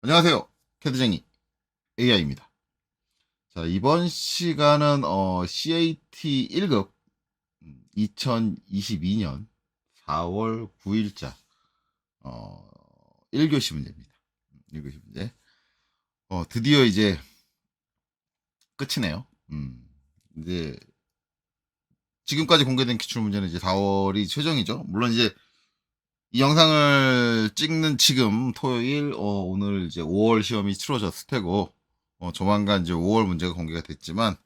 안녕하세요. 캐드쟁이 AI입니다. 자, 이번 시간은 CAT 1급 2022년 4월 9일자 1교시 문제입니다. 1교시 문제. 드디어 이제 끝이네요. 이제 지금까지 공개된 기출 문제는 이제 4월이 최종이죠. 물론 이제 이 영상을 찍는 지금 토요일 오늘 이제 5월 시험이 치러졌을 테고 조만간 이제 5월 문제가 공개가 됐지만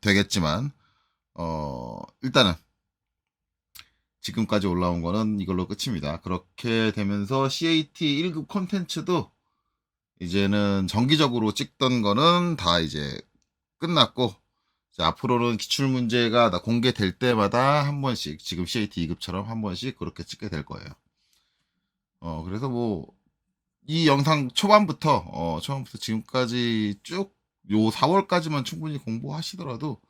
되겠지만 일단은 지금까지 올라온 거는 이걸로 끝입니다. 그렇게 되면서 CAT 1급 콘텐츠도 이제는 정기적으로 찍던 거는 다 이제 끝났고 이제 앞으로는 기출 문제가 공개될 때마다 한 번씩 지금 CAT 2급처럼 한 번씩 그렇게 찍게 될 거예요. 그래서 뭐 이 영상 초반부터 지금까지 쭉 요 4월까지만 충분히 공부하시더라도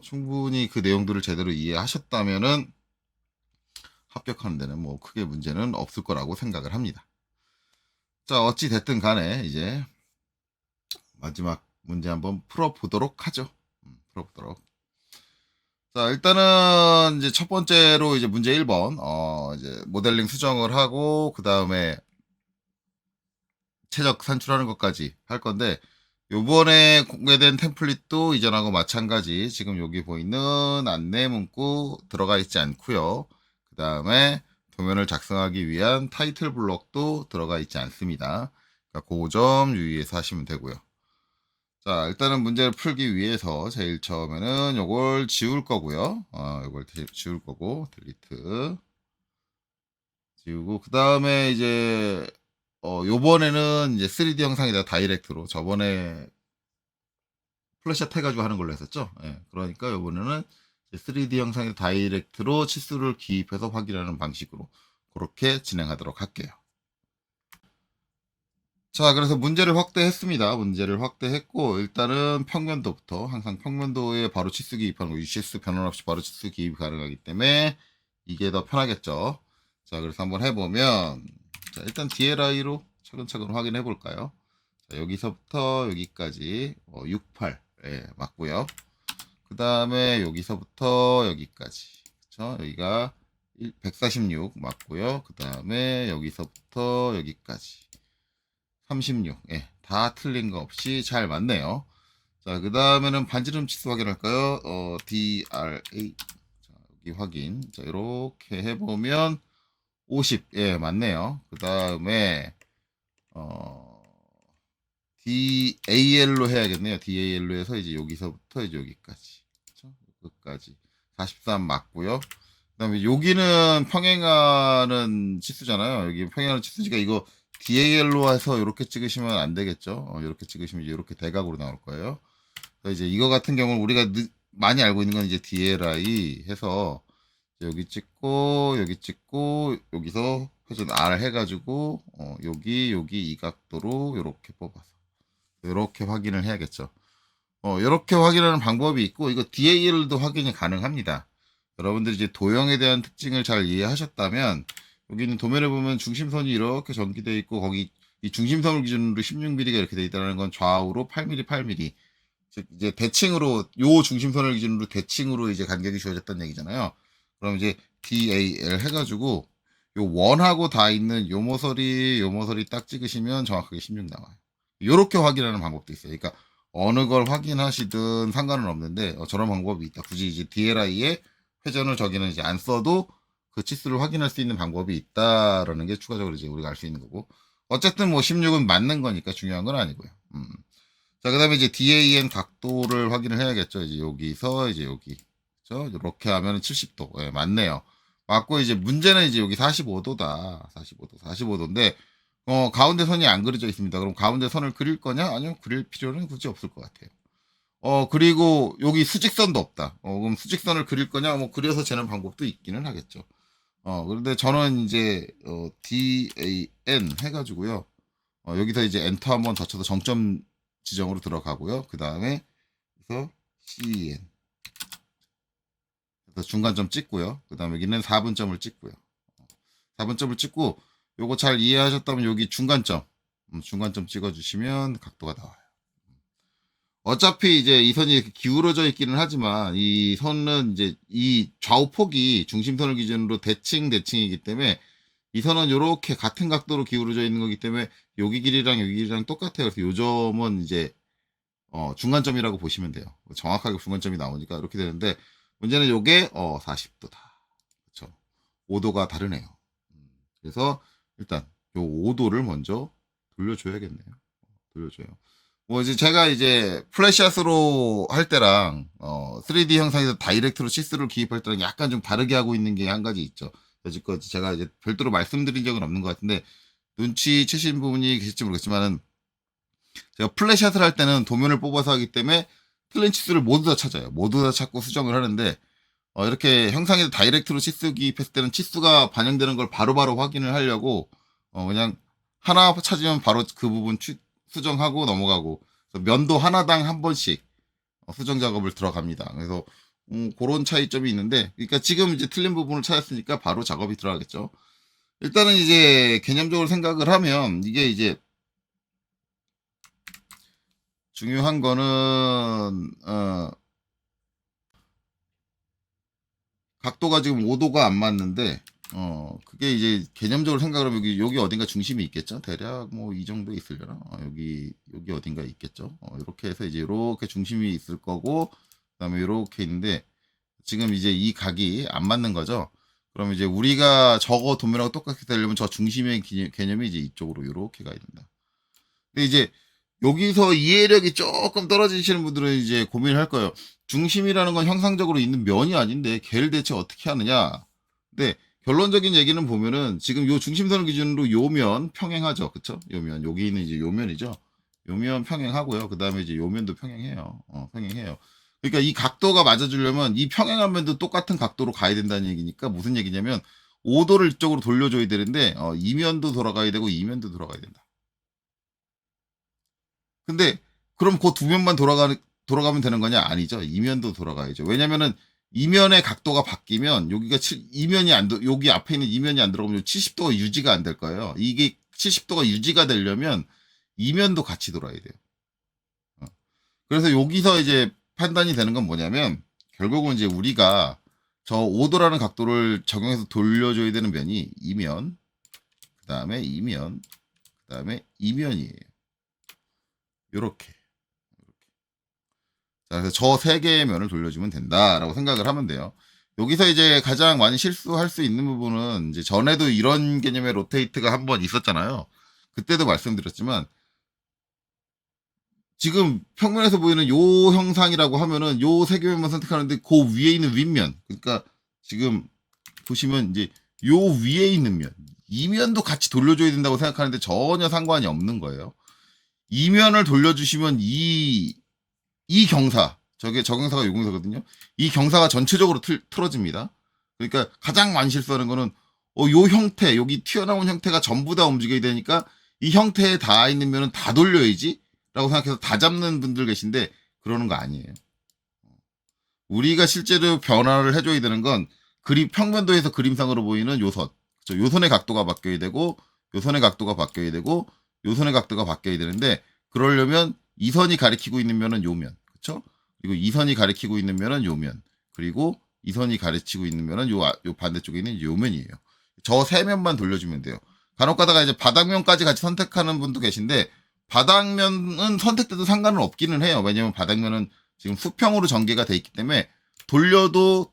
충분히 그 내용들을 제대로 이해하셨다면은 합격하는 데는 뭐 크게 문제는 없을 거라고 생각을 합니다. 자, 어찌 됐든 간에 이제 마지막 문제 한번 풀어보도록 하죠. 풀어보도록. 자, 일단은 이제 첫 번째로 이제 문제 1번, 이제 모델링 수정을 하고, 그 다음에 최적 산출하는 것까지 할 건데, 요번에 공개된 템플릿도 이전하고 마찬가지 지금 여기 보이는 안내 문구 들어가 있지 않고요. 그 다음에 도면을 작성하기 위한 타이틀 블록도 들어가 있지 않습니다. 그러니까 그 점 유의해서 하시면 되고요. 자, 일단은 문제를 풀기 위해서 제일 처음에는 요걸 지울 거고요. 요걸 지울 거고 딜리트 지우고 그 다음에 이제 요번에는 이제 3D 영상이다 다이렉트로 저번에 플래시샷 해가지고 하는 걸로 했었죠. 예, 그러니까 요번에는 3D 영상의 다이렉트로 치수를 기입해서 확인하는 방식으로 그렇게 진행하도록 할게요. 자, 그래서 문제를 확대했습니다. 문제를 확대했고 일단은 평면도부터 항상 평면도에 바로 치수 기입하는 거 UCS 변환 없이 바로 치수 기입이 가능하기 때문에 이게 더 편하겠죠. 자, 그래서 한번 해보면 자, 일단 DLI로 차근차근 확인해 볼까요? 자, 여기서부터 여기까지 68 예, 맞고요. 그 다음에 여기서부터 여기까지 그쵸? 여기가 146 맞고요. 그 다음에 여기서부터 여기까지 36 예, 다 틀린 거 없이 잘 맞네요. 자, 그 다음에는 반지름 치수 확인할까요? DRA 자, 여기 확인 자, 이렇게 해보면 50 예, 맞네요. 그 다음에 DAL로 해야겠네요. DAL로 해서 이제 여기서부터 이제 여기까지. 그렇죠? 끝까지. 43 맞고요. 그다음에 여기는 평행하는 치수잖아요. 여기 평행하는 치수니까 이거 DAL로 해서 이렇게 찍으시면 안 되겠죠. 이렇게 찍으시면 이제 이렇게 대각으로 나올 거예요. 이제 이거 같은 경우는 우리가 많이 알고 있는 건 이제 DLI 해서 여기 찍고 여기서 회전 R 해가지고 여기 이 각도로 이렇게 뽑아서 이렇게 확인을 해야겠죠. 이렇게 확인하는 방법이 있고 이거 DAL도 확인이 가능합니다. 여러분들이 이제 도형에 대한 특징을 잘 이해하셨다면 여기는 도면에 보면 중심선이 이렇게 전기되어 있고 거기 이 중심선을 기준으로 16mm가 이렇게 되어 있다는 건 좌우로 8mm, 8mm. 즉 이제 대칭으로 요 중심선을 기준으로 대칭으로 이제 간격이 주어졌다는 얘기잖아요. 그럼 이제 DAL 해가지고 요 원하고 다 있는 요 모서리 딱 찍으시면 정확하게 16 나와요. 요렇게 확인하는 방법도 있어요. 그러니까 어느 걸 확인하시든 상관은 없는데 저런 방법이 있다. 굳이 이제 DLI에 회전을 저기는 이제 안 써도 그 치수를 확인할 수 있는 방법이 있다라는 게 추가적으로 이제 우리가 알 수 있는 거고. 어쨌든 뭐 16은 맞는 거니까 중요한 건 아니고요. 자, 그 다음에 이제 DAN 각도를 확인을 해야겠죠. 이제 여기서 이제 여기. 그죠? 이렇게 하면 70도. 예, 맞네요. 맞고 이제 문제는 이제 여기 45도다. 45도. 45도인데, 가운데 선이 안 그려져 있습니다. 그럼 가운데 선을 그릴 거냐? 아니요. 그릴 필요는 굳이 없을 것 같아요. 그리고 여기 수직선도 없다. 그럼 수직선을 그릴 거냐? 뭐 그려서 재는 방법도 있기는 하겠죠. 그런데 저는 이제, DAN 해가지고요. 여기서 이제 엔터 한번 더 쳐서 정점 지정으로 들어가고요. 그 다음에 그래서 CN 그래서 중간점 찍고요. 그 다음에 여기는 4분점을 찍고요. 4분점을 찍고 요거 잘 이해하셨다면 여기 중간점 중간점 찍어주시면 각도가 나와요. 어차피 이제 이 선이 이렇게 기울어져 있기는 하지만 이 선은 이제 이 좌우폭이 중심선을 기준으로 대칭이기 때문에 이 선은 이렇게 같은 각도로 기울어져 있는 거기 때문에 여기 길이랑 똑같아요. 그래서 요 점은 이제 중간점이라고 보시면 돼요. 정확하게 중간점이 나오니까 이렇게 되는데 문제는 요게 40도다. 그렇죠. 5도가 다르네요. 그래서 일단 요 5도를 먼저 돌려줘야겠네요. 돌려줘요. 뭐 이제 제가 이제 플래시샷으로 할 때랑 3D 형상에서 다이렉트로 시스를 기입할 때랑 약간 좀 다르게 하고 있는 게 한 가지 있죠. 여지껏 제가 이제 별도로 말씀드린 적은 없는 것 같은데 눈치채신 부분이 계실지 모르겠지만은 제가 플래시샷을 할 때는 도면을 뽑아서 하기 때문에 틀린 치수를 모두 다 찾아요. 모두 다 찾고 수정을 하는데 이렇게 형상에서 다이렉트로 치수 기입했을 때는 치수가 반영되는 걸 바로바로 확인을 하려고 그냥 하나 찾으면 바로 그 부분 수정하고 넘어가고 면도 하나당 한 번씩 수정 작업을 들어갑니다. 그래서 그런 차이점이 있는데 그러니까 지금 이제 틀린 부분을 찾았으니까 바로 작업이 들어가겠죠. 일단은 이제 개념적으로 생각을 하면 이게 이제 중요한 거는 각도가 지금 5도가 안 맞는데 그게 이제 개념적으로 생각을 하면 여기 어딘가 중심이 있겠죠. 대략 뭐 이 정도 있으려나. 여기 어딘가 있겠죠. 이렇게 해서 이제 이렇게 중심이 있을 거고 그다음에 이렇게 있는데 지금 이제 이 각이 안 맞는 거죠. 그럼 이제 우리가 저거 도면하고 똑같게 되려면 저 중심의 개념이 이제 이쪽으로 이렇게 가야 된다. 근데 이제 여기서 이해력이 조금 떨어지시는 분들은 이제 고민을 할 거예요. 중심이라는 건 형상적으로 있는 면이 아닌데 걔를 대체 어떻게 하느냐. 근데 결론적인 얘기는 보면은 지금 요 중심선을 기준으로 요면 평행하죠. 그쵸? 요면. 여기 있는 이제 요면이죠. 요면 평행하고요. 그 다음에 이제 요면도 평행해요. 평행해요. 그러니까 이 각도가 맞아주려면 이 평행한 면도 똑같은 각도로 가야 된다는 얘기니까 무슨 얘기냐면 5도를 이쪽으로 돌려줘야 되는데 이 면도 돌아가야 되고 이 면도 돌아가야 된다. 근데 그럼 그 두 면만 돌아가면 되는 거냐? 아니죠. 이면도 돌아가야죠. 왜냐면은 이면의 각도가 바뀌면 여기가 이면이 여기 앞에 있는 이면이 안 들어가면 70도가 유지가 안 될 거예요. 이게 70도가 유지가 되려면 이면도 같이 돌아야 돼요. 그래서 여기서 이제 판단이 되는 건 뭐냐면 결국은 이제 우리가 저 5도라는 각도를 적용해서 돌려줘야 되는 면이 이면, 그 다음에 이면, 그 다음에 이면이에요. 요렇게. 자, 그래서 저 세 개의 면을 돌려주면 된다라고 생각을 하면 돼요. 여기서 이제 가장 많이 실수할 수 있는 부분은 이제 전에도 이런 개념의 로테이트가 한번 있었잖아요. 그때도 말씀드렸지만 지금 평면에서 보이는 요 형상이라고 하면은 요 세 개면만 선택하는데 그 위에 있는 윗면, 그러니까 지금 보시면 이제 요 위에 있는 면, 이 면도 같이 돌려줘야 된다고 생각하는데 전혀 상관이 없는 거예요. 이 면을 돌려주시면 이 경사, 저 경사가 요 경사거든요. 이 경사가 전체적으로 틀어집니다. 그러니까 가장 많이 실수하는 거는 요 형태, 여기 튀어나온 형태가 전부 다 움직여야 되니까 이 형태에 닿아 있는 면은 다 돌려야지 라고 생각해서 다 잡는 분들 계신데 그러는 거 아니에요. 우리가 실제로 변화를 해줘야 되는 건 평면도에서 그림상으로 보이는 요선. 그렇죠? 요선의 각도가 바뀌어야 되고 요선의 각도가 바뀌어야 되고 요선의 각도가 바뀌어야 되는데 그러려면 이 선이 가리키고 있는 면은 요면. 그렇죠? 그리고 이 선이 가리키고 있는 면은 요면. 그리고 이 선이 가르치고 있는 면은 요 반대쪽에 있는 요면이에요. 저 세 면만 돌려주면 돼요. 간혹 가다가 이제 바닥면까지 같이 선택하는 분도 계신데 바닥면은 선택돼도 상관은 없기는 해요. 왜냐면 바닥면은 지금 수평으로 전개가 돼 있기 때문에 돌려도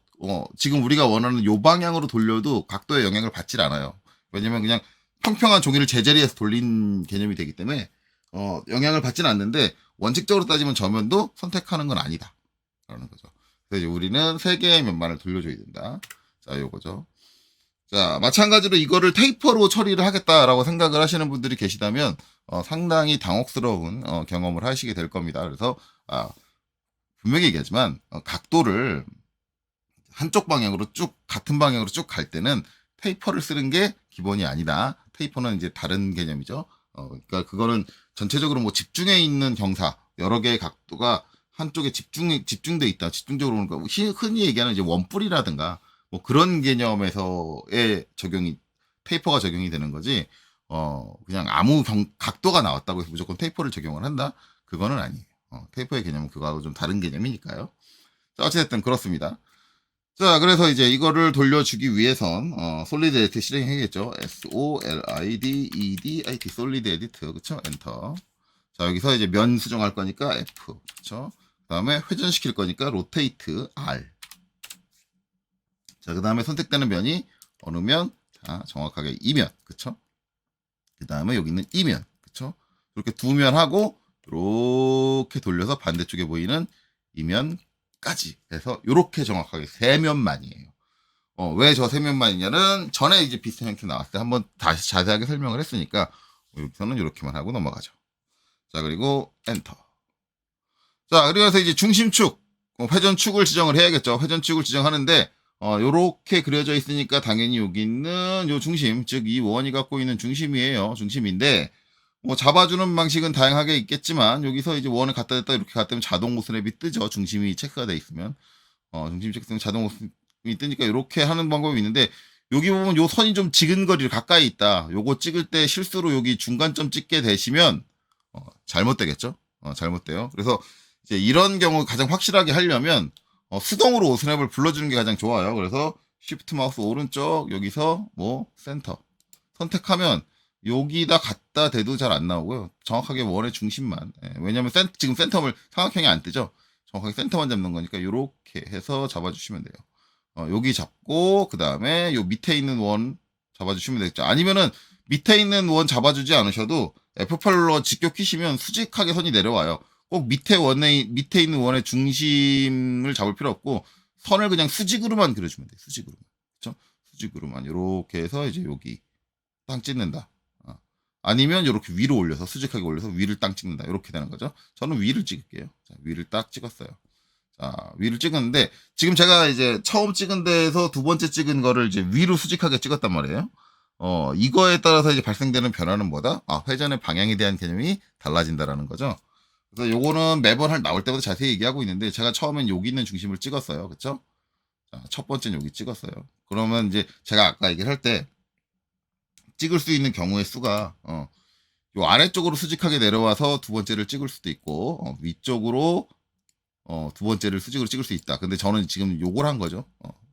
지금 우리가 원하는 요 방향으로 돌려도 각도에 영향을 받질 않아요. 왜냐면 그냥 평평한 종이를 제자리에서 돌린 개념이 되기 때문에 영향을 받지는 않는데 원칙적으로 따지면 저면도 선택하는 건 아니다. 라는 거죠. 그래서 우리는 세 개의 면만을 돌려줘야 된다. 자, 요거죠. 자, 마찬가지로 이거를 테이퍼로 처리를 하겠다라고 생각을 하시는 분들이 계시다면 상당히 당혹스러운 경험을 하시게 될 겁니다. 그래서 분명히 얘기하지만 각도를 한쪽 방향으로 같은 방향으로 쭉 갈 때는 테이퍼를 쓰는 게 기본이 아니다. 테이퍼는 이제 다른 개념이죠. 그러니까 그거는 전체적으로 뭐 집중해 있는 경사, 여러 개의 각도가 한쪽에 집중돼 있다. 집중적으로 그러니까 흔히 얘기하는 이제 원뿔이라든가 뭐 그런 개념에서의 테이퍼가 적용이 되는 거지. 그냥 아무 각도가 나왔다고 해서 무조건 테이퍼를 적용을 한다? 그거는 아니에요. 테이퍼의 개념은 그거하고 좀 다른 개념이니까요. 자, 어쨌든 그렇습니다. 자, 그래서 이제 이거를 돌려주기 위해선, 솔리드 에디트 실행해야겠죠. SOLIDEDIT, 솔리드 에디트, 그쵸? 엔터. 자, 여기서 이제 면 수정할 거니까 F, 그쵸? 그 다음에 회전시킬 거니까 로테이트 R. 자, 그 다음에 선택되는 면이 어느 면? 자, 정확하게 이면, 그쵸? 그 다음에 여기 있는 이면, 그쵸? 이렇게 두 면 하고, 이렇게 돌려서 반대쪽에 보이는 이면까지 해서 이렇게 정확하게 세 면만이에요. 왜 저 세 면만이냐는 전에 이제 비슷한 형태 나왔을 때 한번 다시 자세하게 설명을 했으니까 여기서는 이렇게만 하고 넘어가죠. 자, 그리고 엔터. 자, 그래서 이제 중심축, 회전축을 지정을 해야겠죠. 회전축을 지정하는데 요렇게 그려져 있으니까 당연히 여기 있는 요 중심, 즉 이 원이 갖고 있는 중심이에요. 중심인데 뭐 잡아주는 방식은 다양하게 있겠지만 여기서 이제 원을 갖다 댔다 이렇게 갖다 대면 자동 모스랩이 뜨죠. 중심이 체크가 돼 있으면 중심 체크되면 자동 모스랩이 뜨니까 이렇게 하는 방법이 있는데 여기 보면 요 선이 좀 지근거리를 가까이 있다. 요거 찍을 때 실수로 여기 중간점 찍게 되시면 잘못되겠죠. 잘못돼요. 그래서 이제 이런 경우 가장 확실하게 하려면 수동으로 오스랩을 불러주는 게 가장 좋아요. 그래서 쉬프트 마우스 오른쪽 여기서 뭐 센터 선택하면 여기다 갖다 대도 잘 안 나오고요. 정확하게 원의 중심만. 왜냐면 지금 센터를 삼각형이 안 뜨죠. 정확하게 센터만 잡는 거니까 이렇게 해서 잡아주시면 돼요. 여기 잡고 그 다음에 요 밑에 있는 원 잡아주시면 되겠죠. 아니면은 밑에 있는 원 잡아주지 않으셔도 F8로 직격 키시면 수직하게 선이 내려와요. 꼭 밑에 있는 원의 중심을 잡을 필요 없고 선을 그냥 수직으로만 그려주면 돼요. 수직으로만. 그렇죠? 수직으로만 이렇게 해서 이제 여기 땅 찍는다. 아니면 이렇게 위로 올려서 수직하게 올려서 위를 땅 찍는다. 이렇게 되는 거죠. 저는 위를 찍을게요. 자, 위를 딱 찍었어요. 자, 위를 찍었는데 지금 제가 이제 처음 찍은 데에서 두 번째 찍은 거를 이제 위로 수직하게 찍었단 말이에요. 이거에 따라서 이제 발생되는 변화는 뭐다? 회전의 방향에 대한 개념이 달라진다라는 거죠. 그래서 요거는 매번 나올 때마다 자세히 얘기하고 있는데 제가 처음엔 여기 있는 중심을 찍었어요. 그쵸? 자, 첫 번째는 여기 찍었어요. 그러면 이제 제가 아까 얘기를 할 때 찍을 수 있는 경우의 수가 요 아래쪽으로 수직하게 내려와서 두 번째를 찍을 수도 있고 위쪽으로 두 번째를 수직으로 찍을 수 있다. 근데 저는 지금 요걸 한 거죠.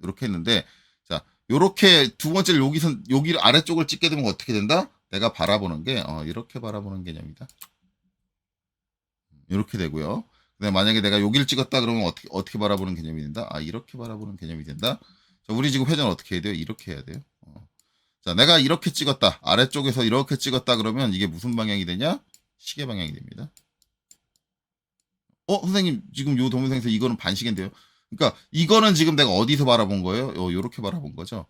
이렇게 했는데 자 요렇게 두 번째를 여기 아래쪽을 찍게 되면 어떻게 된다? 내가 바라보는 게 이렇게 바라보는 개념이다. 이렇게 되고요. 근데 만약에 내가 여기를 찍었다 그러면 어떻게 바라보는 개념이 된다? 이렇게 바라보는 개념이 된다. 자, 우리 지금 회전 어떻게 해야 돼요? 이렇게 해야 돼요. 자, 내가 이렇게 찍었다. 아래쪽에서 이렇게 찍었다 그러면 이게 무슨 방향이 되냐? 시계 방향이 됩니다. 선생님, 지금 요 동영상에서 이거는 반시계인데요. 그러니까 이거는 지금 내가 어디서 바라본 거예요? 요렇게 바라본 거죠.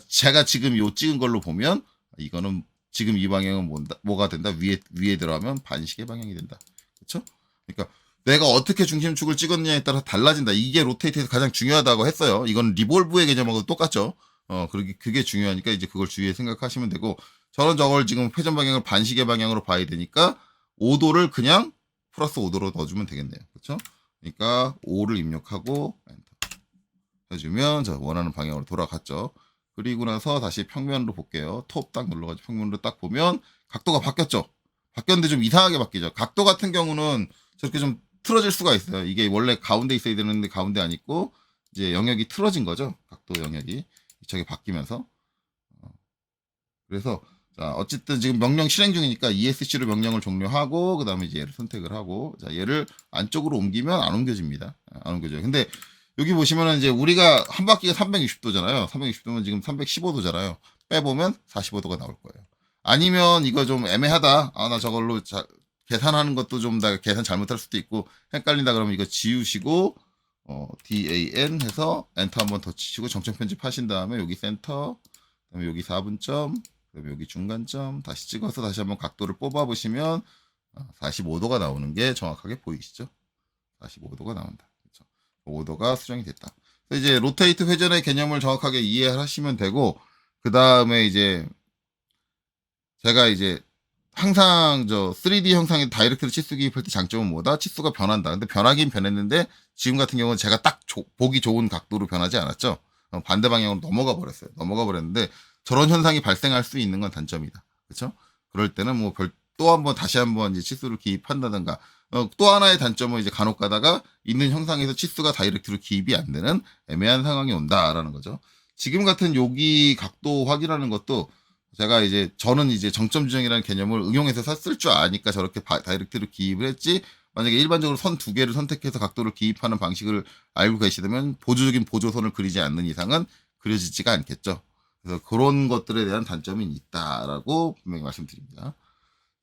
제가 지금 요 찍은 걸로 보면 이거는 지금 이 방향은 뭐가 된다? 위에 들어가면 반시계 방향이 된다. 그렇죠? 그러니까 내가 어떻게 중심축을 찍었느냐에 따라 달라진다. 이게 로테이트에서 가장 중요하다고 했어요. 이건 리볼브의 개념하고 똑같죠. 그게 중요하니까 이제 그걸 주의해 생각하시면 되고, 저는 저걸 지금 회전 방향을 반시계 방향으로 봐야 되니까 5도를 그냥 플러스 5도로 넣어주면 되겠네요. 그렇죠? 그러니까 5를 입력하고 엔터 해주면 저 원하는 방향으로 돌아갔죠. 그리고 나서 다시 평면으로 볼게요. 톱 딱 눌러가지고 평면으로 딱 보면 각도가 바뀌었죠. 바뀌었는데 좀 이상하게 바뀌죠. 각도 같은 경우는 저렇게 좀 틀어질 수가 있어요. 이게 원래 가운데 있어야 되는데 가운데 안 있고 이제 영역이 틀어진 거죠. 각도 영역이 저게 바뀌면서. 그래서 자 어쨌든 지금 명령 실행 중이니까 ESC로 명령을 종료하고 그 다음에 이제 얘를 선택을 하고 자 얘를 안쪽으로 옮기면 안 옮겨집니다. 안 옮겨져요. 근데 여기 보시면은 이제 우리가 한 바퀴가 360도잖아요. 360도면 지금 315도잖아요. 빼보면 45도가 나올 거예요. 아니면 이거 좀 애매하다. 나 저걸로 계산하는 것도 좀 다 계산 잘못할 수도 있고 헷갈린다 그러면 이거 지우시고 DAN 해서 엔터 한번 더 치시고 정점 편집하신 다음에 여기 센터 그다음에 여기 4분점 그다음에 여기 중간점 다시 찍어서 다시 한번 각도를 뽑아 보시면 45도가 나오는 게 정확하게 보이시죠? 45도가 나온다. 그렇죠? 5도가 수정이 됐다. 그래서 이제 로테이트 회전의 개념을 정확하게 이해하시면 되고 그 다음에 이제 제가 이제 항상 저 3D 형상에 다이렉트로 치수 기입할 때 장점은 뭐다? 치수가 변한다. 근데 변하긴 변했는데 지금 같은 경우는 제가 딱 보기 좋은 각도로 변하지 않았죠. 반대 방향으로 넘어가 버렸어요. 넘어가 버렸는데 저런 현상이 발생할 수 있는 건 단점이다. 그쵸? 그럴 때는 뭐 또 한번 다시 한번 이제 치수를 기입한다든가, 또 하나의 단점은 이제 간혹 가다가 있는 형상에서 치수가 다이렉트로 기입이 안 되는 애매한 상황이 온다라는 거죠. 지금 같은 여기 각도 확인하는 것도 제가 이제 저는 이제 정점 지정이라는 개념을 응용해서 쓸 줄 아니까 저렇게 다이렉트로 기입을 했지, 만약에 일반적으로 선 두 개를 선택해서 각도를 기입하는 방식을 알고 계시다면 보조적인 보조선을 그리지 않는 이상은 그려지지가 않겠죠. 그래서 그런 것들에 대한 단점이 있다라고 분명히 말씀드립니다.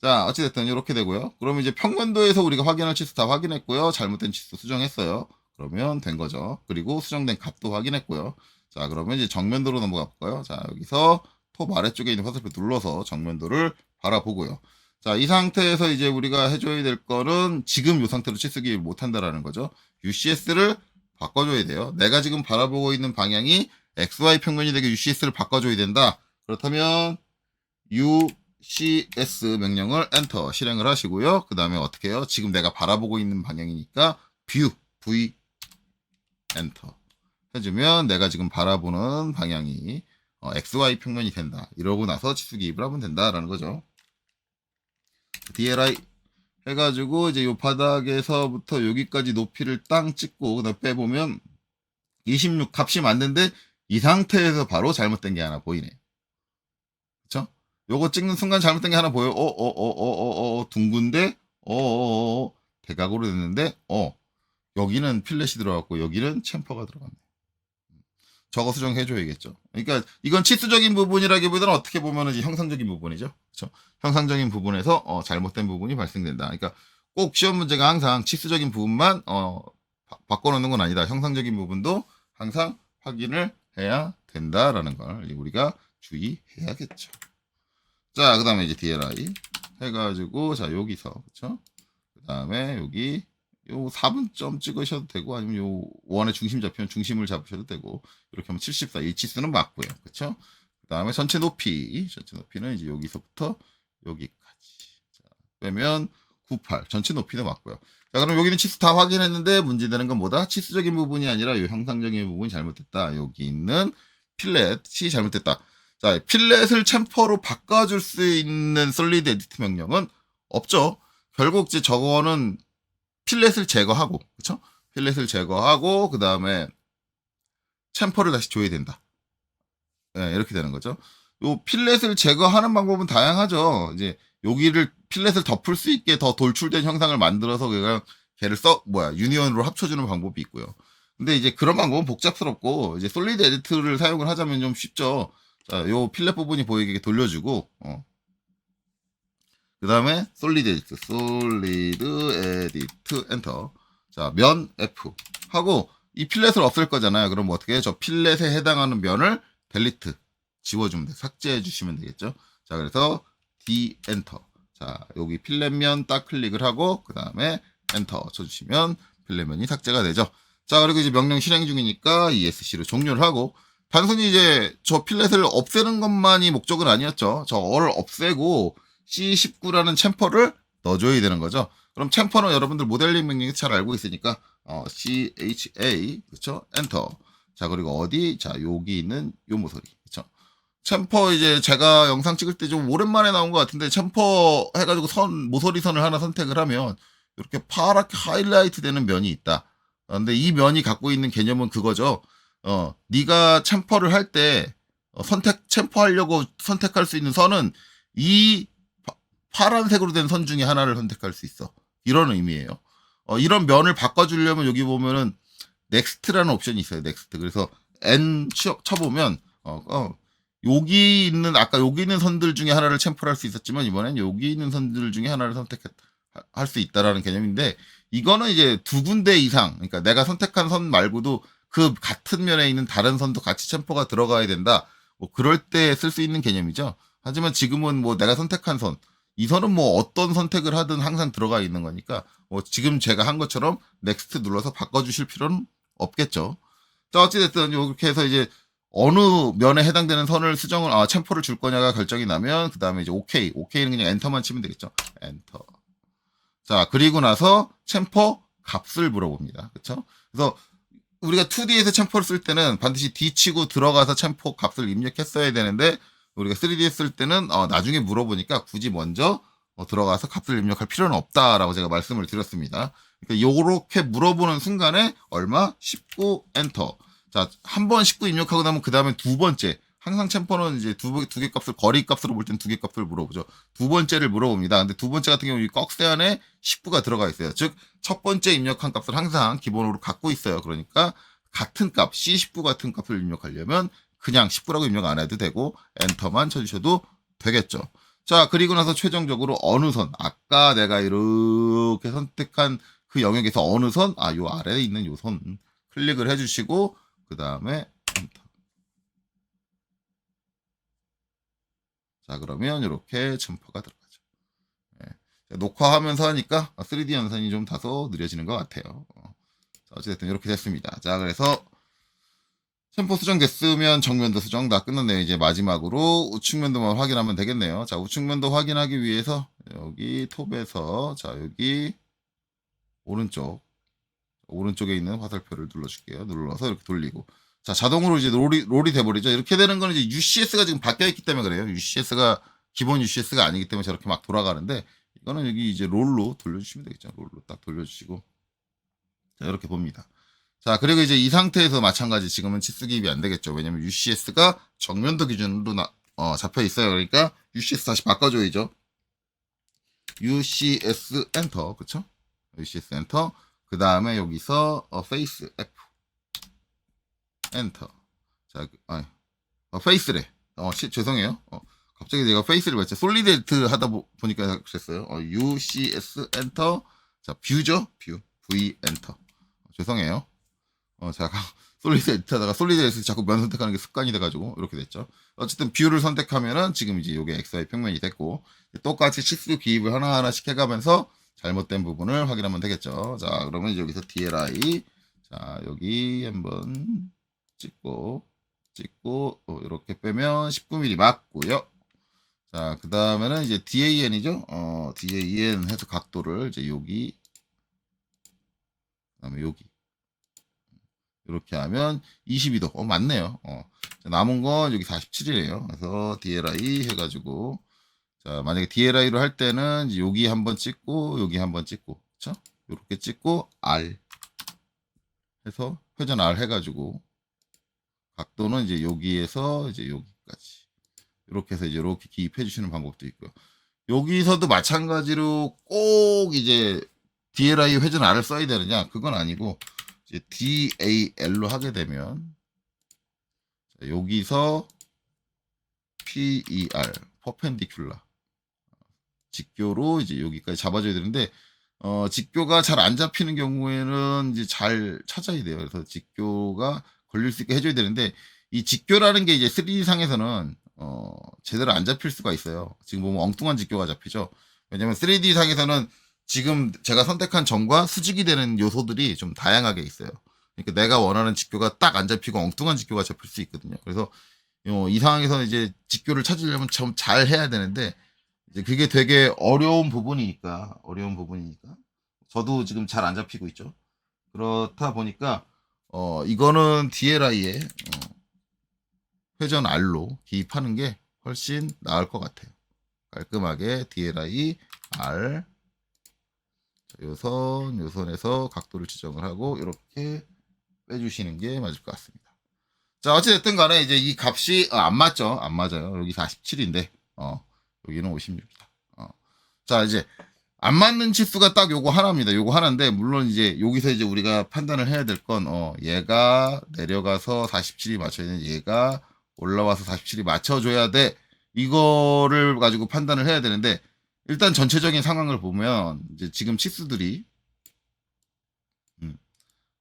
자, 어찌됐든 이렇게 되고요. 그러면 이제 평면도에서 우리가 확인할 치수 다 확인했고요. 잘못된 치수 수정했어요. 그러면 된 거죠. 그리고 수정된 값도 확인했고요. 자, 그러면 이제 정면도로 넘어가 볼까요? 자, 여기서 톱 아래쪽에 있는 화살표 눌러서 정면도를 바라보고요. 자, 이 상태에서 이제 우리가 해줘야 될 거는 지금 이 상태로 치수 기입을 못한다라는 거죠. UCS를 바꿔줘야 돼요. 내가 지금 바라보고 있는 방향이 XY 평면이 되게 UCS를 바꿔줘야 된다. 그렇다면 UCS 명령을 엔터 실행을 하시고요. 그 다음에 어떻게 해요? 지금 내가 바라보고 있는 방향이니까 뷰 V 엔터 해주면 내가 지금 바라보는 방향이 XY 평면이 된다. 이러고 나서 치수 기입을 하면 된다라는 거죠. DLI 해가지고 이제 요 바닥에서부터 여기까지 높이를 땅 찍고 그다음 빼보면 26 값이 맞는데 이 상태에서 바로 잘못된 게 하나 보이네요. 그쵸? 요거 찍는 순간 잘못된 게 하나 보여요. 둥근데 대각으로 됐는데 여기는 필렛이 들어갔고 여기는 챔퍼가 들어갔네. 저거 수정해줘야겠죠. 그러니까 이건 치수적인 부분이라기보다는 어떻게 보면 이제 형상적인 부분이죠. 그렇죠? 형상적인 부분에서 잘못된 부분이 발생된다. 그러니까 꼭 시험 문제가 항상 치수적인 부분만 바꿔놓는 건 아니다. 형상적인 부분도 항상 확인을 해야 된다라는 걸 우리가 주의해야겠죠. 자, 그 다음에 이제 DLI 해가지고 자 여기서 그렇죠? 그 다음에 여기 요 4분점 찍으셔도 되고 아니면 요 원의 중심 잡히면 중심을 잡으셔도 되고 이렇게 하면 74 이 치수는 맞고요. 그렇죠? 그 다음에 전체 높이는 이제 여기서부터 여기까지 자, 빼면 98 전체 높이도 맞고요. 자, 그럼 여기는 치수 다 확인했는데 문제되는 건 뭐다? 치수적인 부분이 아니라 이 형상적인 부분이 잘못됐다. 여기 있는 필렛이 잘못됐다. 자, 필렛을 챔퍼로 바꿔줄 수 있는 솔리드 에디트 명령은 없죠. 결국 이제 저거는 필렛을 제거하고, 그쵸? 필렛을 제거하고, 그 다음에 챔퍼를 다시 줘야 된다. 네, 이렇게 되는 거죠. 요 필렛을 제거하는 방법은 다양하죠. 이제 여기를 필렛을 덮을 수 있게 더 돌출된 형상을 만들어서 그냥 걔를 유니언으로 합쳐주는 방법이 있고요. 근데 이제 그런 방법은 복잡스럽고, 이제 솔리드 에디트를 사용을 하자면 좀 쉽죠. 자, 요 필렛 부분이 보이게 돌려주고, 그 다음에 솔리드 에디트 엔터. 자, 면 F 하고 이 필렛을 없앨 거잖아요. 그럼 어떻게 해요? 저 필렛에 해당하는 면을 델리트 지워주면 돼. 삭제해 주시면 되겠죠. 자, 그래서 D 엔터. 자, 여기 필렛면 딱 클릭을 하고 그 다음에 엔터 쳐주시면 필렛면이 삭제가 되죠. 자, 그리고 이제 명령 실행 중이니까 ESC로 종료를 하고, 단순히 이제 저 필렛을 없애는 것만이 목적은 아니었죠. 저를 없애고 C19라는 챔퍼를 넣어줘야 되는 거죠. 그럼 챔퍼는 여러분들 모델링 명령이 잘 알고 있으니까 CHA 그렇죠? 엔터. 자, 그리고 어디? 자, 여기 있는 요 모서리 그렇죠? 챔퍼 이제 제가 영상 찍을 때 좀 오랜만에 나온 것 같은데 챔퍼 해가지고 모서리 선을 하나 선택을 하면 이렇게 파랗게 하이라이트 되는 면이 있다. 근데 이 면이 갖고 있는 개념은 그거죠. 네가 챔퍼를 할 때 챔퍼 하려고 선택할 수 있는 선은 이 파란색으로 된 선 중에 하나를 선택할 수 있어. 이런 의미예요. 이런 면을 바꿔주려면 여기 보면은 넥스트라는 옵션이 있어요. 넥스트. 그래서 N 쳐보면 여기 있는 아까 여기 있는 선들 중에 하나를 챔퍼를 할 수 있었지만 이번엔 여기 있는 선들 중에 하나를 선택할 수 있다라는 개념인데, 이거는 이제 두 군데 이상, 그러니까 내가 선택한 선 말고도 그 같은 면에 있는 다른 선도 같이 챔퍼가 들어가야 된다. 뭐 그럴 때 쓸 수 있는 개념이죠. 하지만 지금은 뭐 내가 선택한 선, 이 선은 뭐 어떤 선택을 하든 항상 들어가 있는 거니까 뭐 지금 제가 한 것처럼 넥스트 눌러서 바꿔주실 필요는 없겠죠. 자, 어찌됐든 이렇게 해서 이제 어느 면에 해당되는 선을 챔퍼를 줄 거냐가 결정이 나면 그 다음에 이제 오케이는 그냥 엔터만 치면 되겠죠. 엔터. 자, 그리고 나서 챔퍼 값을 물어봅니다. 그렇죠? 그래서 우리가 2D에서 챔퍼를 쓸 때는 반드시 D 치고 들어가서 챔퍼 값을 입력했어야 되는데 우리가 3D 했을 때는 나중에 물어보니까 굳이 먼저 들어가서 값을 입력할 필요는 없다라고 제가 말씀을 드렸습니다. 그러니까 요렇게 물어보는 순간에 얼마? 19 엔터. 자, 한 번 19 입력하고 나면 그 다음에 두 번째. 항상 챔퍼는 이제 두 개 값을 거리 값으로 볼 땐 두 개 값을 물어보죠. 두 번째를 물어봅니다. 근데 두 번째 같은 경우 이 꺽쇠 안에 19가 들어가 있어요. 즉, 첫 번째 입력한 값을 항상 기본으로 갖고 있어요. 그러니까 같은 값, C19 같은 값을 입력하려면 그냥 19라고 입력 안 해도 되고 엔터만 쳐주셔도 되겠죠. 자, 그리고 나서 최종적으로 어느 선, 아까 내가 이렇게 선택한 그 영역에서 어느 선, 요 아래에 있는 요 선 클릭을 해주시고 그 다음에 엔터. 자, 그러면 이렇게 첨퍼가 들어가죠. 네. 녹화하면서 하니까 3D 연산이 좀 다소 느려지는 것 같아요. 자, 어쨌든 이렇게 됐습니다. 자, 그래서 챔퍼 수정됐으면 정면도 수정 다 끝났네요. 이제 마지막으로 우측면도만 확인하면 되겠네요. 자, 우측면도 확인하기 위해서 여기 톱에서 자, 여기 오른쪽에 있는 화살표를 눌러줄게요. 눌러서 이렇게 돌리고 자, 자동으로 이제 롤이 돼버리죠. 이렇게 되는 건 이제 UCS가 지금 바뀌어있기 때문에 그래요. UCS가 기본 UCS가 아니기 때문에 저렇게 막 돌아가는데 이거는 여기 이제 롤로 돌려주시면 되겠죠. 롤로 딱 돌려주시고 자, 이렇게 봅니다. 자, 그리고 이제 이 상태에서 마찬가지 지금은 치수 기입이 안 되겠죠. 왜냐면 UCS가 정면도 기준으로 잡혀 있어요. 그러니까 UCS 다시 바꿔줘야죠. UCS 엔터, 그쵸? UCS 엔터. 그 다음에 여기서 페이스 F 엔터. 자, 페이스래. 죄송해요. 갑자기 내가 페이스를 봤죠. 솔리드 하다 보니까 그랬어요. UCS 엔터. 자, 뷰죠? 뷰. V 엔터. 죄송해요. 제가 솔리드 에디터다가 솔리드 에디터 자꾸 면 선택하는 게 습관이 돼가지고 이렇게 됐죠. 어쨌든 뷰를 선택하면은 지금 이제 요게 XY 평면이 됐고 똑같이 치수 기입을 하나하나씩 해가면서 잘못된 부분을 확인하면 되겠죠. 자, 그러면 이제 여기서 DLI 자, 여기 한번 찍고 이렇게 빼면 19mm 맞고요. 자, 그 다음에는 이제 DAN이죠. DAN 해서 각도를 이제 여기 그다음에 여기 이렇게 하면 22도. 맞네요. 남은 건 여기 47이에요. 그래서 DLI 해가지고 자, 만약에 DLI로 할 때는 여기 한번 찍고 여기 한번 찍고 그쵸? 이렇게 찍고 R 해서 회전 R 해가지고 각도는 이제 여기에서 이제 여기까지 이렇게 해서 이제 이렇게 기입해 주시는 방법도 있고요. 여기서도 마찬가지로 꼭 이제 DLI 회전 R을 써야 되느냐? 그건 아니고 이제 DAL로 하게 되면 자, 여기서 PER 퍼펜디큘라 직교로 이제 여기까지 잡아줘야 되는데 직교가 잘 안 잡히는 경우에는 이제 잘 찾아야 돼요. 그래서 직교가 걸릴 수 있게 해줘야 되는데 이 직교라는 게 이제 3D 상에서는 제대로 안 잡힐 수가 있어요. 지금 보면 엉뚱한 직교가 잡히죠. 왜냐면 3D 상에서는 지금 제가 선택한 점과 수직이 되는 요소들이 좀 다양하게 있어요. 그러니까 내가 원하는 직교가 딱 안 잡히고 엉뚱한 직교가 잡힐 수 있거든요. 그래서 이 상황에서는 이제 직교를 찾으려면 좀 잘 해야 되는데 이제 그게 되게 어려운 부분이니까 저도 지금 잘 안 잡히고 있죠. 그렇다 보니까 이거는 DLI에 회전 R로 기입하는 게 훨씬 나을 것 같아요. 깔끔하게 DLI R 요 선에서 각도를 지정을 하고 이렇게 빼주시는 게 맞을 것 같습니다. 자, 어찌됐든 간에 이제 이 값이 안 맞죠? 안 맞아요. 여기 47인데 여기는 56이다. 자, 이제 안 맞는 치수가 딱 요거 하나입니다. 요거 하나인데 물론 이제 여기서 이제 우리가 판단을 해야 될 건 얘가 내려가서 47이 맞춰야 돼. 얘가 올라와서 47이 맞춰줘야 돼. 이거를 가지고 판단을 해야 되는데 일단 전체적인 상황을 보면 이제 지금 치수들이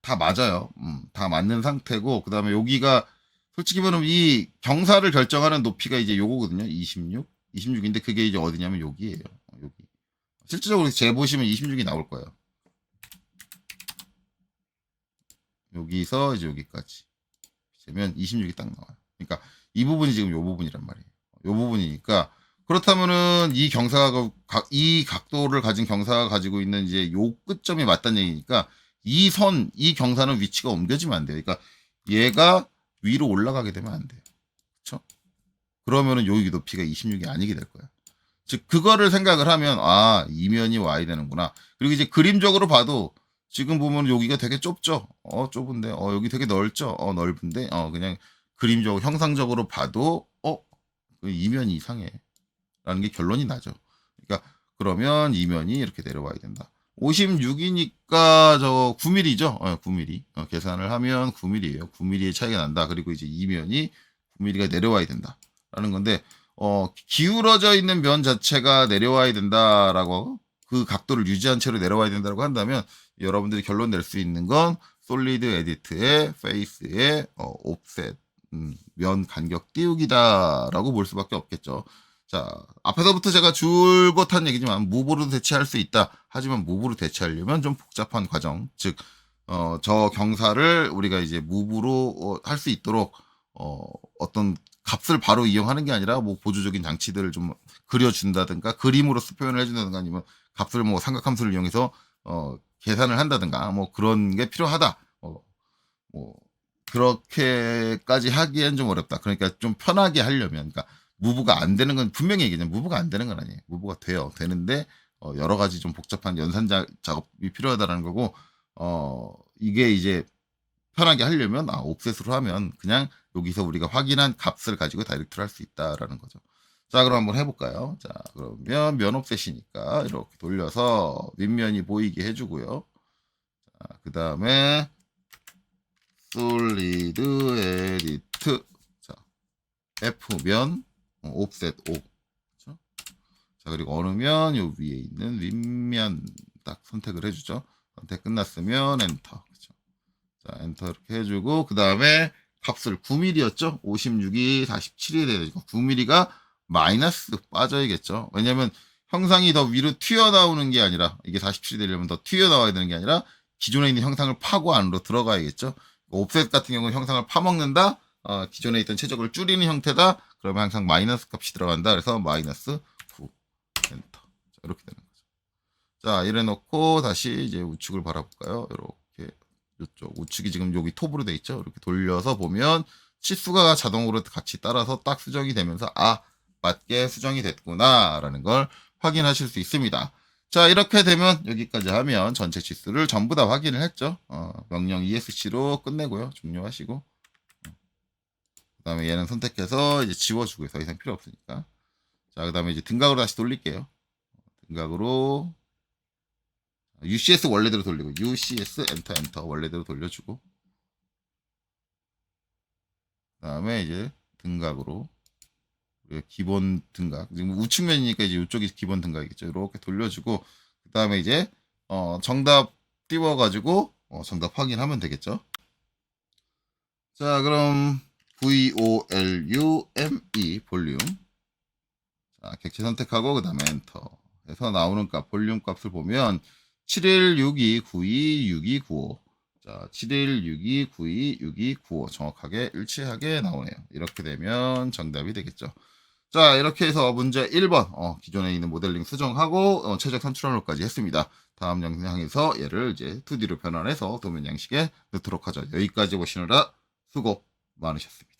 다 맞아요. 다 맞는 상태고 그 다음에 여기가 솔직히 말하면 이 경사를 결정하는 높이가 이제 요거거든요. 26인데 그게 이제 어디냐면 여기예요. 여기. 실질적으로 재보시면 26이 나올 거예요. 여기서 이제 여기까지 재면 26이 딱 나와요. 그러니까 이 부분이 지금 요 부분이란 말이에요. 요 부분이니까 그렇다면은 이 각도를 가진 경사가 가지고 있는 이제 요 끝점이 맞다는 얘기니까 이 경사는 위치가 옮겨지면 안 돼요. 그러니까 얘가 위로 올라가게 되면 안 돼요. 그렇죠? 그러면은 여기 높이가 26이 아니게 될 거야. 즉 그거를 생각을 하면 아 이면이 와야 되는구나. 그리고 이제 그림적으로 봐도 지금 보면 여기가 되게 좁죠. 좁은데 여기 되게 넓죠. 넓은데 그냥 그림적으로 형상적으로 봐도 그 이면이 이상해. 라는 게 결론이 나죠. 그러니까 그러면 이면이 이렇게 내려와야 된다. 56이니까 저 9mm죠. 9mm. 계산을 하면 9mm예요. 9mm의 차이가 난다. 그리고 이제 이면이 9mm가 내려와야 된다. 라는 건데 기울어져 있는 면 자체가 내려와야 된다라고 그 각도를 유지한 채로 내려와야 된다고 한다면 여러분들이 결론 낼 수 있는 건 솔리드 에디트의 페이스의 옵셋 면 간격 띄우기다라고 볼 수밖에 없겠죠. 자, 앞에서부터 제가 줄곧 한 얘기지만 무브로 대체할 수 있다. 하지만 무브로 대체하려면 좀 복잡한 과정, 즉 저 경사를 우리가 이제 무브로 할 수 있도록 어떤 값을 바로 이용하는 게 아니라 뭐 보조적인 장치들을 좀 그려준다든가 그림으로서 표현을 해준다든가 아니면 값을 뭐 삼각함수를 이용해서 계산을 한다든가 뭐 그런 게 필요하다. 뭐 그렇게까지 하기엔 좀 어렵다. 그러니까 좀 편하게 하려면, 그러니까 무브가 안 되는 건 분명히 얘기하면 무브가 안 되는 건 아니에요. 무브가 돼요. 되는데 여러 가지 좀 복잡한 연산 작업이 필요하다라는 거고 이게 이제 편하게 하려면 옵셋으로 하면 그냥 여기서 우리가 확인한 값을 가지고 다이렉트로 할 수 있다라는 거죠. 자, 그럼 한번 해볼까요? 자, 그러면 면 옵셋이니까 이렇게 돌려서 윗면이 보이게 해주고요. 자, 그 다음에 솔리드 에디트 자 F면 옵셋 5 그렇죠? 자 그리고 어느 면 요 위에 있는 윗면 딱 선택을 해주죠. 선택 끝났으면 엔터 그렇죠? 자 엔터 이렇게 해주고 그 다음에 값을 9mm였죠. 56이 47이 되니까 9mm가 마이너스 빠져야겠죠. 왜냐면 형상이 더 위로 튀어나오는 게 아니라 이게 47이 되려면 더 튀어나와야 되는 게 아니라 기존에 있는 형상을 파고 안으로 들어가야겠죠. 옵셋 같은 경우는 형상을 파먹는다. 기존에 있던 최적을 줄이는 형태다. 그러면 항상 마이너스 값이 들어간다. 그래서 마이너스 9 엔터. 자, 이렇게 되는 거죠. 자, 이래 놓고 다시 이제 우측을 바라볼까요? 이렇게 이쪽 우측이 지금 여기 톱으로 돼 있죠. 이렇게 돌려서 보면 치수가 자동으로 같이 따라서 딱 수정이 되면서 맞게 수정이 됐구나라는 걸 확인하실 수 있습니다. 자, 이렇게 되면 여기까지 하면 전체 치수를 전부 다 확인을 했죠. 명령 ESC로 끝내고요. 종료하시고. 그 다음에 얘는 선택해서 이제 지워주고요. 더 이상 필요 없으니까. 자, 그 다음에 이제 등각으로 다시 돌릴게요. 등각으로 UCS 원래대로 돌리고 UCS 엔터 원래대로 돌려주고 그 다음에 이제 등각으로 기본 등각 지금 우측면이니까 이제 이쪽이 기본 등각이겠죠. 이렇게 돌려주고 그 다음에 이제 정답 띄워가지고 정답 확인하면 되겠죠. 자 그럼 VOLUME 볼륨 자 객체 선택하고 그 다음에 엔터 해서 나오는 값 볼륨 값을 보면 7162926295 자 7162926295 정확하게 일치하게 나오네요. 이렇게 되면 정답이 되겠죠. 자 이렇게 해서 문제 1번 기존에 있는 모델링 수정하고 최적 산출항로까지 했습니다. 다음 영상에서 얘를 이제 2D로 변환해서 도면 양식에 넣도록 하죠. 여기까지 보시느라 수고 많으셨습니다.